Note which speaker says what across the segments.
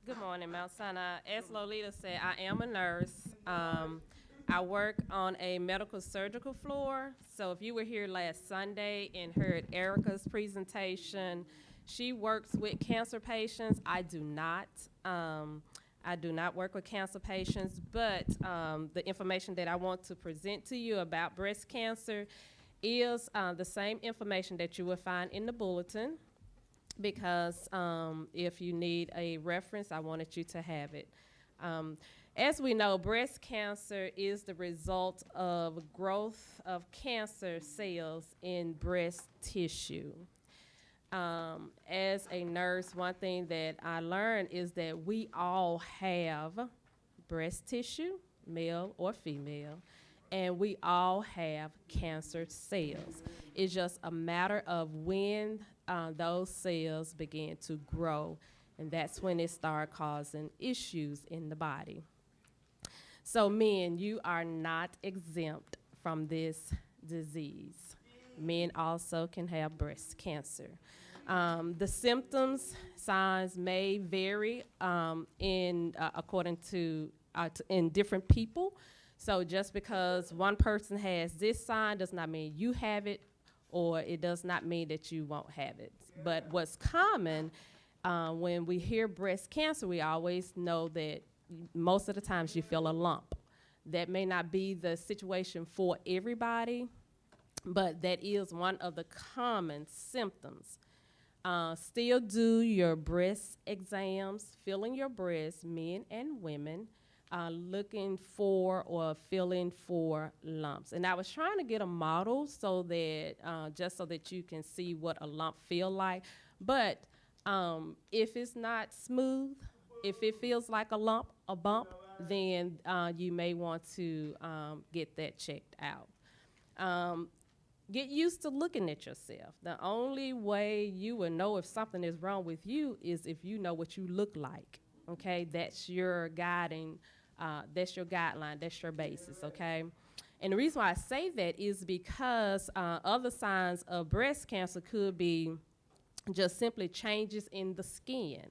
Speaker 1: Good morning, Mount Sinai. As Lolita said, I am a nurse. I work on a medical surgical floor. So if you were here last Sunday and heard Erica's presentation, she works with cancer patients. I do not. I do not work with cancer patients, but the information that I want to present to you about breast cancer is the same information that you will find in the bulletin because if you need a reference, I wanted you to have it. As we know, breast cancer is the result of growth of cancer cells in breast tissue. As a nurse, one thing that I learned is that we all have breast tissue, male or female, and we all have cancer cells. It's just a matter of when those cells begin to grow, and that's when it starts causing issues in the body. So men, you are not exempt from this disease. Men also can have breast cancer. The symptoms, signs may vary according to in different people. So just because one person has this sign does not mean you have it, or it does not mean that you won't have it. But what's common when we hear breast cancer, we always know that most of the times you feel a lump. That may not be the situation for everybody, but that is one of the common symptoms. Still do your breast exams, feeling your breasts, men and women, looking for or feeling for lumps. And I was trying to get a model so that just so that you can see what a lump feel like. But if it's not smooth, if it feels like a lump, a bump, then you may want to get that checked out. Get used to looking at yourself. The only way you will know if something is wrong with you is if you know what you look like. Okay, that's your guiding. That's your guideline. That's your basis. Okay. And the reason why I say that is because other signs of breast cancer could be just simply changes in the skin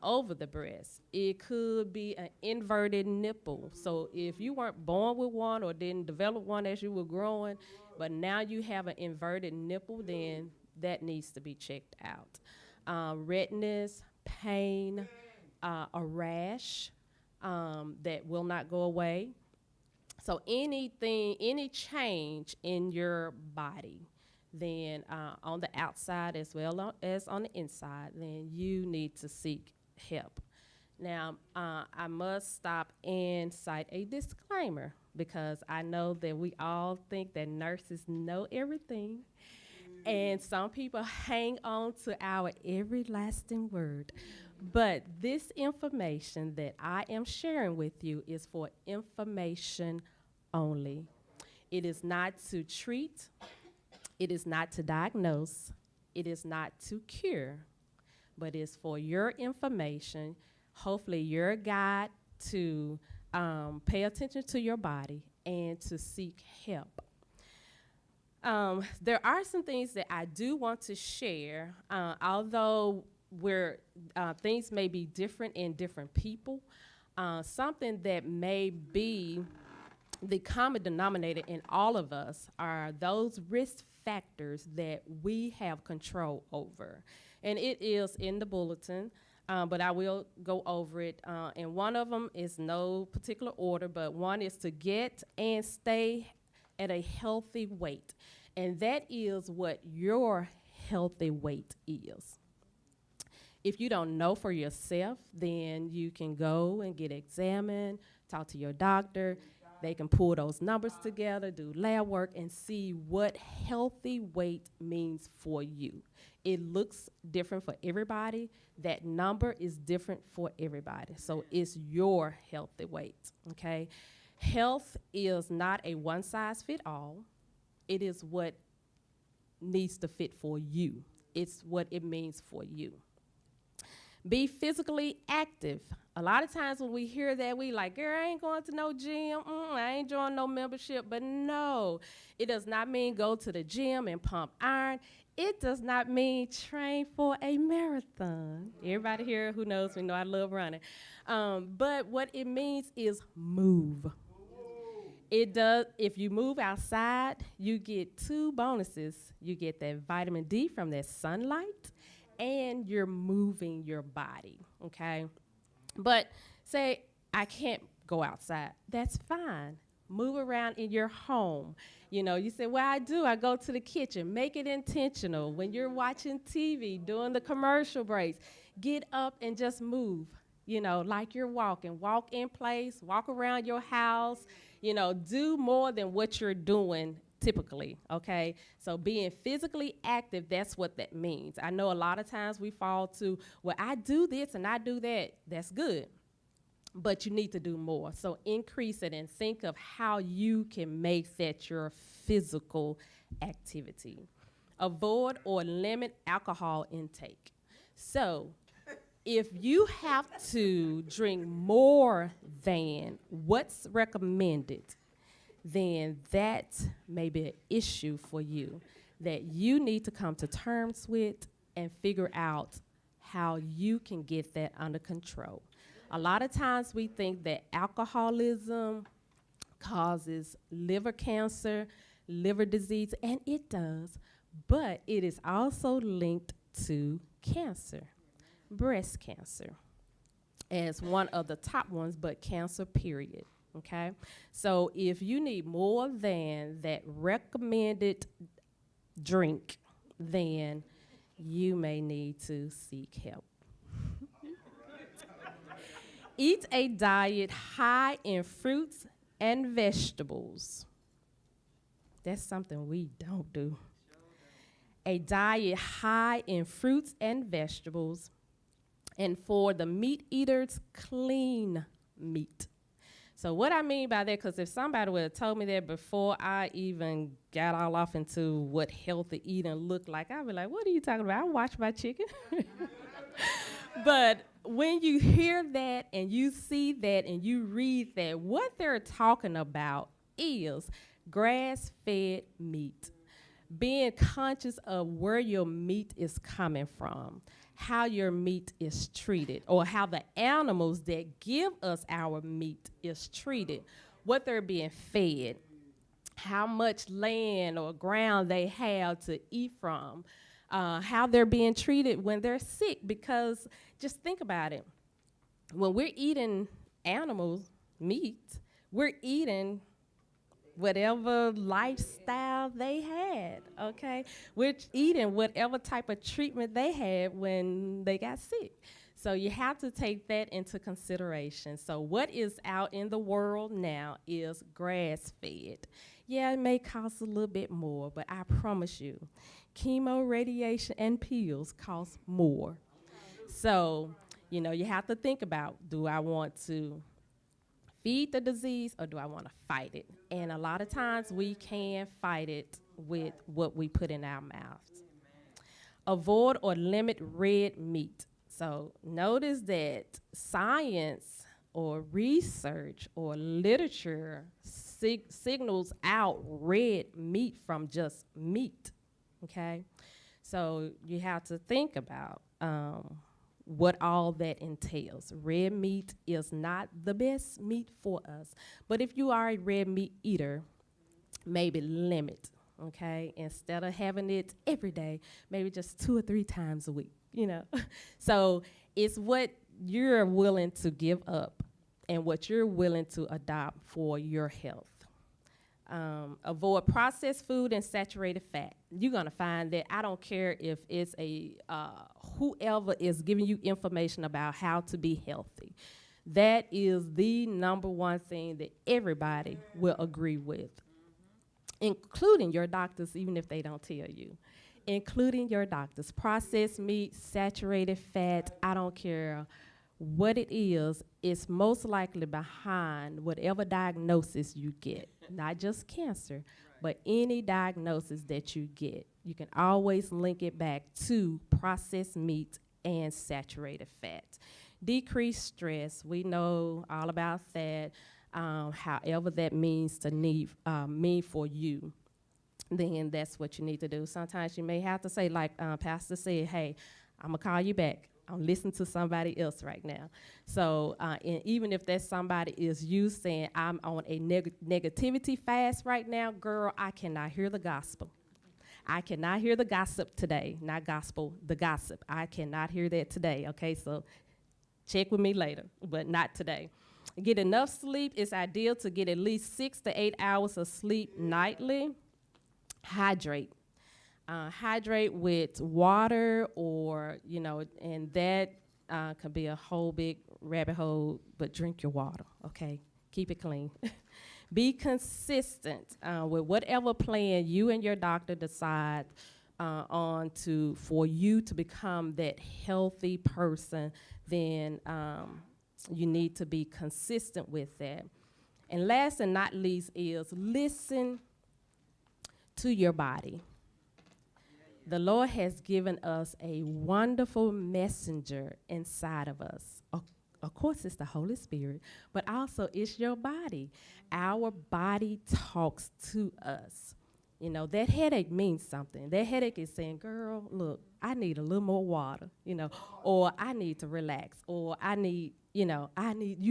Speaker 1: over the breast. It could be an inverted nipple. So if you weren't born with one or didn't develop one as you were growing, but now you have an inverted nipple, then that needs to be checked out. Redness, pain, a rash that will not go away. So any change in your body, then on the outside as well as on the inside, then you need to seek help. Now, I must stop and cite a disclaimer because I know that we all think that nurses know everything, and some people hang on to our everlasting word. But this information that I am sharing with you is for information only. It is not to treat, it is not to diagnose, it is not to cure, but it's for your information, hopefully your guide to pay attention to your body and to seek help. There are some things that I do want to share, although things may be different in different people. Something that may be the common denominator in all of us are those risk factors that we have control over. And it is in the bulletin, but I will go over it. And one of them is no particular order, but one is to get and stay at a healthy weight. And that is what your healthy weight is. If you don't know for yourself, then you can go and get examined, talk to your doctor. They can pull those numbers together, do lab work, and see what healthy weight means for you. It looks different for everybody. That number is different for everybody. So it's your healthy weight, okay? Health is not a one-size-fit-all. It is what needs to fit for you. It's what it means for you. Be physically active. A lot of times when we hear that, we like, girl, I ain't going to no gym. I ain't joining no membership. But no, it does not mean go to the gym and pump iron. it does not mean train for a marathon. Everybody here who knows me know I love running. But what it means is move. It does, if you move outside, you get two bonuses. You get that vitamin D from that sunlight, and you're moving your body, okay? But say, I can't go outside. That's fine. Move around in your home. You know, you say, well, I do. I go to the kitchen. Make it intentional. When you're watching TV, doing the commercial breaks, get up and just move, you know, like you're walking. Walk in place, walk around your house, you know, do more than what you're doing typically, okay? So being physically active, that's what that means. I know a lot of times we fall to, well, I do this and I do that. That's good. But you need to do more. So increase it and think of how you can make that your physical activity. Avoid or limit alcohol intake. So if you have to drink more than what's recommended, then that may be an issue for you that you need to come to terms with and figure out how you can get that under control. A lot of times we think that alcoholism causes liver cancer, liver disease, and it does, but it is also linked to cancer, breast cancer, as one of the top ones, but cancer period, okay? So if you need more than that recommended drink, then you may need to seek help. Eat a diet high in fruits and vegetables. That's something we don't do. A diet high in fruits and vegetables. And for the meat eaters, clean meat. So what I mean by that, because if somebody would have told me that before I even got all off into what healthy eating looked like, I'd be like, what are you talking about? I watch my chicken. But when you hear that and you see that and you read that, what they're talking about is grass-fed meat. Being conscious of where your meat is coming from, how your meat is treated, or how the animals that give us our meat is treated, what they're being fed, how much land or ground they have to eat from, how they're being treated when they're sick. Because just think about it. When we're eating animal meat, we're eating whatever lifestyle they had, okay? We're eating whatever type of treatment they had when they got sick. So you have to take that into consideration. So what is out in the world now is grass-fed. Yeah, it may cost a little bit more, but I promise you, chemo, radiation, and pills cost more. So, you know, you have to think about, do I want to feed the disease or do I want to fight it? And a lot of times we can fight it with what we put in our mouths. Avoid or limit red meat. So notice that science or research or literature signals out red meat from just meat, okay? So you have to think about what all that entails. Red meat is not the best meat for us, but if you are a red meat eater, maybe limit, okay? Instead of having it every day, maybe just 2 or 3 times a week, you know? So it's what you're willing to give up and what you're willing to adopt for your health. Avoid processed food and saturated fat. You're gonna find that I don't care if it's a whoever is giving you information about how to be healthy. That is the number one thing that everybody will agree with, including your doctors, even if they don't tell you. Including your doctors. Processed meat, saturated fat, I don't care what it is, it's most likely behind whatever diagnosis you get. Not just cancer, but any diagnosis that you get. You can always link it back to processed meat and saturated fat. Decreased stress, we know all about that, however that means to mean for you. then that's what you need to do. Sometimes you may have to say, like Pastor said, hey, I'm going to call you back. I'm listening to somebody else right now. So and even if that somebody is you saying, I'm on a negativity fast right now, girl, I cannot hear the gospel. I cannot hear the gossip today. Not gospel, the gossip. I cannot hear that today, okay? So check with me later, but not today. Get enough sleep. It's ideal to get at least 6 to 8 hours of sleep nightly. Hydrate. Hydrate with water or, and that can be a whole big rabbit hole, but drink your water, okay? Keep it clean. Be consistent with whatever plan you and your doctor decide for you to become that healthy person, then you need to be consistent with that. And last and not least is listen to your body. The Lord has given us a wonderful messenger inside of us. Of course, it's the Holy Spirit, but also it's your body. Our body talks to us. That headache means something. That headache is saying, girl, look, I need a little more water, or I need to relax, or you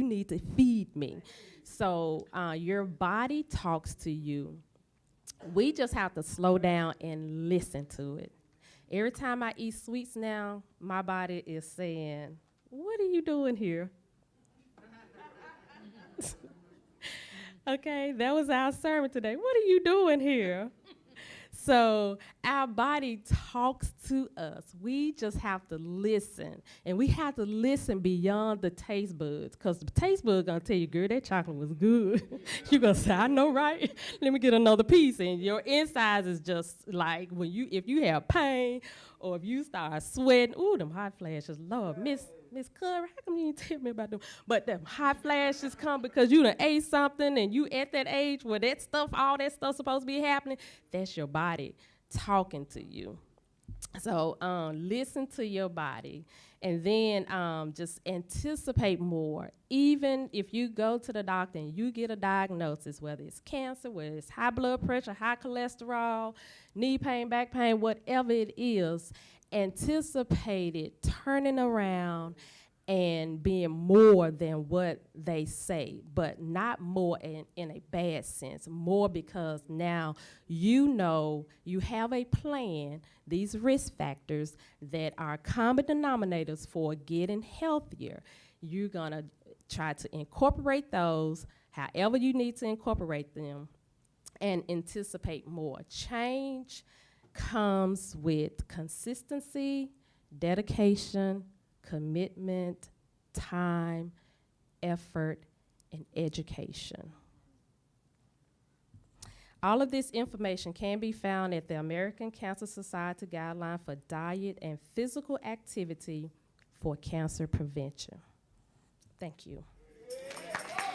Speaker 1: need to feed me. So your body talks to you. We just have to slow down and listen to it. Every time I eat sweets now, my body is saying, what are you doing here? Okay, that was our sermon today. What are you doing here? So our body talks to us. We just have to listen. And we have to listen beyond the taste buds, because the taste bud's going to tell you, girl, that chocolate was good. You're going to say, I know, right? Let me get another piece. And your insides is just like if you have pain or if you start sweating, ooh, them hot flashes, Lord, Miss Curry, how come you didn't tell me about them? But them hot flashes come because you done ate something and you at that age where all that stuff supposed to be happening. That's your body talking to you. So listen to your body, and then just anticipate more. Even if you go to the doctor and you get a diagnosis, whether it's cancer, whether it's high blood pressure, high cholesterol, knee pain, back pain, whatever it is, anticipate it turning around and being more than what they say, but not more in a bad sense, more because now you have a plan, these risk factors that are common denominators for getting healthier. You're gonna try to incorporate those however you need to incorporate them and anticipate more. Change comes with consistency, dedication, commitment, time, effort, and education. All of this information can be found at the American Cancer Society Guideline for Diet and Physical Activity for Cancer Prevention. Thank you.